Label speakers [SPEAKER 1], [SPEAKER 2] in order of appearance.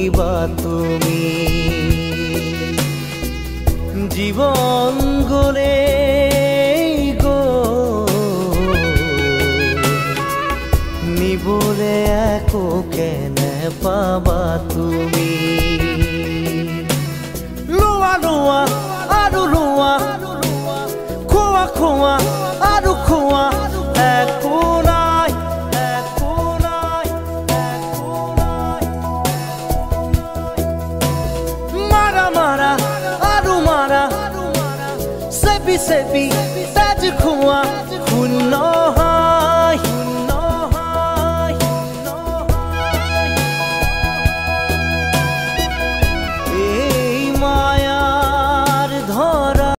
[SPEAKER 1] নিবা তুমি জীবন গলে নিবলে একো কেনে পাবা তুমি লোৱা লোৱা আৰু লোৱা খোৱা খোৱা আৰু খোৱা একো নাই একো নাই একো নাই মাৰা মাৰা আৰু মাৰা চেপি চেপি তেজ খোৱা শূন্য